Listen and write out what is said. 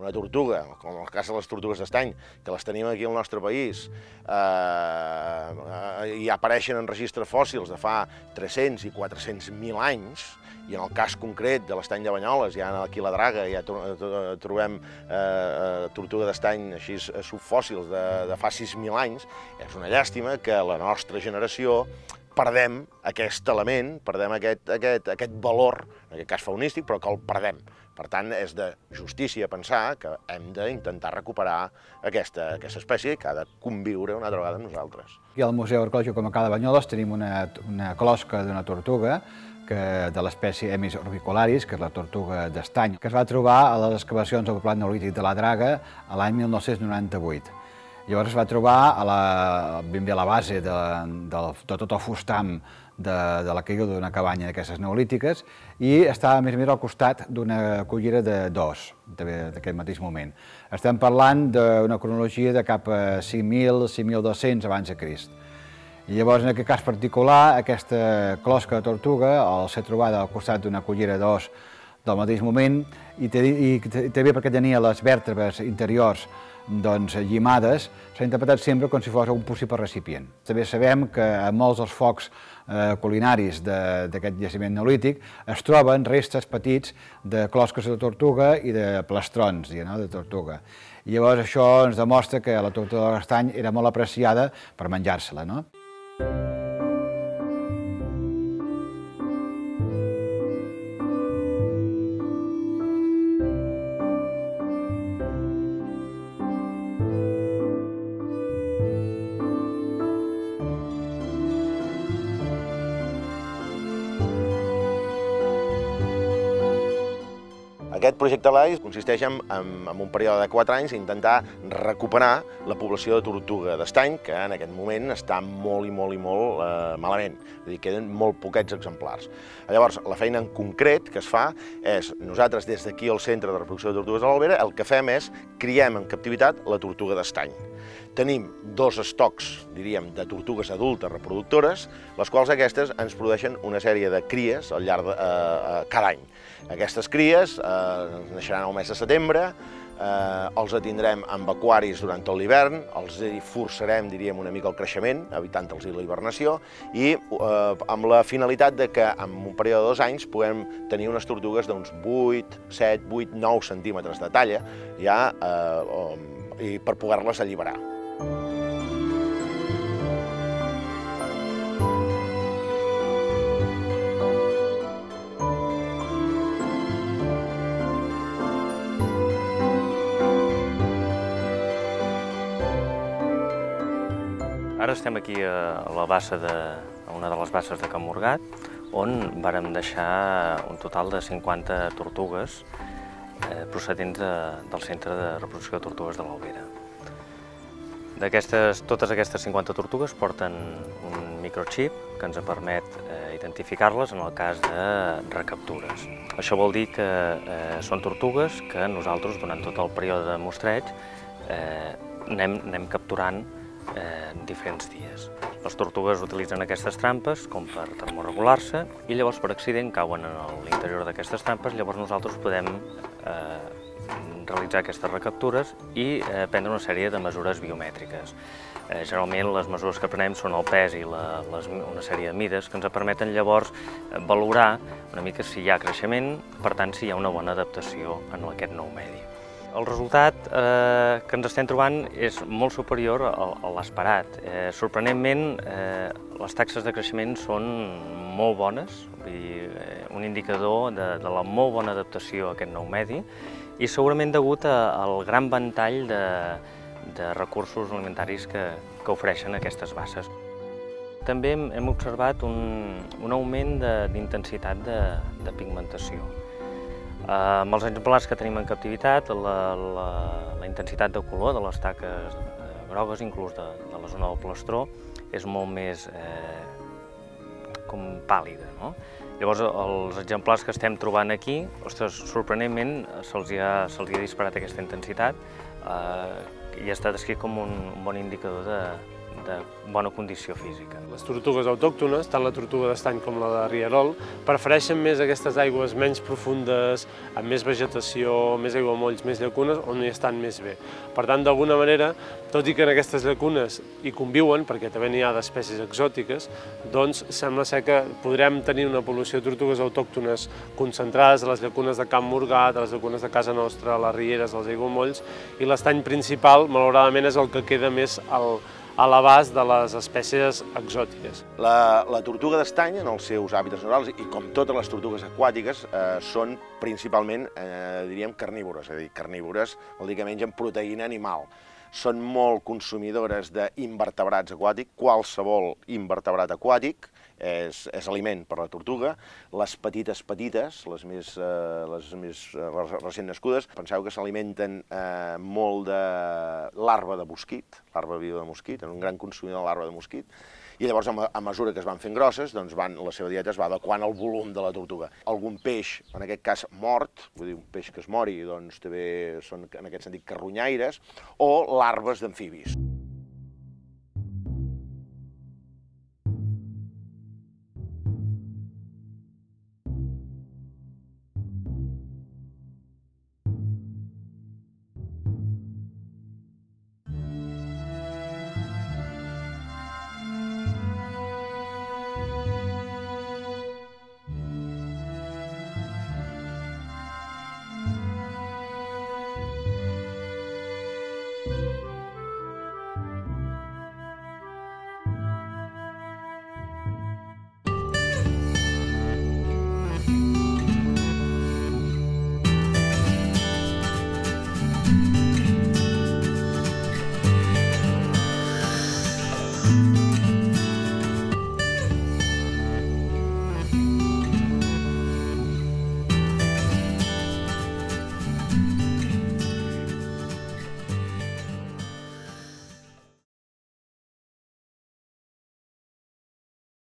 una tortuga, com en el cas de les tortugues d'estany, que les tenim aquí al nostre país, i apareixen en registres fòssils de fa 300 i 400.000 anys, i en el cas concret de l'estany de Banyoles, ja aquí a la Draga, ja trobem tortuga d'estany així subfòssils de fa 6.000 anys, és una llàstima que la nostra generació perdem aquest element, perdem aquest valor, en aquest cas faunístic, però que el perdem. Per tant, és de justícia pensar que hem d'intentar recuperar aquesta espècie que ha de conviure una altra vegada amb nosaltres. Aquí al Museu Arqueològic Comacà de Banyoles tenim una closca d'una tortuga de l'espècie Emys orbicularis, que és la tortuga d'estany, que es va trobar a les excavacions del poblat neolític de la Draga l'any 1998. Llavors es va trobar ben bé a la base de tot el fustam de la caiguda d'una cabanya d'aquestes neolítiques i estava més o menys al costat d'una cullera d'os d'aquest mateix moment. Estem parlant d'una cronologia de cap a 5.000, 5.200 abans de Crist. I llavors, en aquest cas particular, aquesta closca de tortuga, al ser trobada al costat d'una cullera d'os del mateix moment, i també perquè tenia les vèrtebres interiors llimades, s'ha interpretat sempre com si fos un possible recipient. També sabem que a molts dels focs culinaris d'aquest jaciment neolític es troben restes petits de closques de tortuga i de plastrons de tortuga. I llavors això ens demostra que la tortuga d'estany era molt apreciada per menjar-se-la. Aquest projecte LIFE consisteix en un període de 4 anys intentar recuperar la població de tortuga d'estany, que en aquest moment està molt i molt malament, és a dir, queden molt poquets exemplars. Llavors, la feina en concret que es fa és, nosaltres des d'aquí al Centre de Reproducció de Tortugues de l'Albera, el que fem és criem en captivitat la tortuga d'estany. Tenim 2 estocs, diríem, de tortugues adultes reproductores, les quals aquestes ens produeixen una sèrie de cries al llarg de cada any. Aquestes cries naixeran al mes de setembre, els tindrem amb aquaris durant tot l'hivern, els forçarem, diríem, una mica el creixement, evitant-los la hibernació, i amb la finalitat de que en un període de 2 anys puguem tenir unes tortugues d'uns 8, 7, 8, 9 centímetres de talla, ja per poder-les alliberar. Ara estem aquí a una de les basses de Can Morgat, on vàrem deixar un total de 50 tortugues procedents del Centre de Reproducció de Tortugues de l'Albera. Totes aquestes 50 tortugues porten un microxip que ens permet identificar-les en el cas de recaptures. Això vol dir que són tortugues que nosaltres, durant tot el període de mostreig, anem capturant diferents dies. Les tortugues utilitzen aquestes trampes com per termoregular-se i llavors per accident cauen en l'interior d'aquestes trampes, llavors nosaltres podem realitzar aquestes recaptures i prendre una sèrie de mesures biomètriques. Generalment les mesures que prenem són el pes i una sèrie de mides que ens permeten llavors valorar una mica si hi ha creixement, per tant si hi ha una bona adaptació en aquest nou medi. El resultat que ens estem trobant és molt superior a l'esperat. Sorprenentment, les taxes de creixement són molt bones, un indicador de la molt bona adaptació a aquest nou medi i segurament degut al gran ventall de recursos alimentaris que ofereixen aquestes basses. També hem observat un augment d'intensitat de pigmentació. Amb els exemplars que tenim en captivitat, la intensitat de color de les taques grogues, inclús de la zona del plastró, és molt més com pàl·lida. Llavors, els exemplars que estem trobant aquí, sorprenentment se'ls ha disparat aquesta intensitat i ha estat descrit com un bon indicador de bona condició física. Les tortugues autòctones, tant la tortuga d'estany com la de rierol, prefereixen més aquestes aigües menys profundes, amb més vegetació, més aiguamolls, més llacunes, on hi estan més bé. Per tant, d'alguna manera, tot i que en aquestes llacunes hi conviuen, perquè també n'hi ha d'espècies exòtiques, doncs sembla ser que podrem tenir una població de tortugues autòctones concentrades a les llacunes de Camp Morgat, a les llacunes de casa nostra, a les rieres, als aiguamolls, i l'estany principal, malauradament, és el que queda més a l'abast de les espècies exòtiques. La tortuga d'estany, en els seus hàbitats naturals, i com totes les tortugues aquàtiques, són principalment, diríem, carnívores, és a dir, carnívores vol dir que mengen proteïna animal. Són molt consumidores d'invertebrats aquàtics, qualsevol invertebrat aquàtic és aliment per a la tortuga. Les petites, les més recent nascudes, penseu que s'alimenten molt de larva de mosquit, larva viva de mosquit, un gran consumidor de larva de mosquit, i llavors a mesura que es van fent grosses, doncs la seva dieta es va adequant al volum de la tortuga. Algun peix, en aquest cas mort, vull dir un peix que es mori, doncs també són en aquest sentit carronyaires, o larves d'amfibis.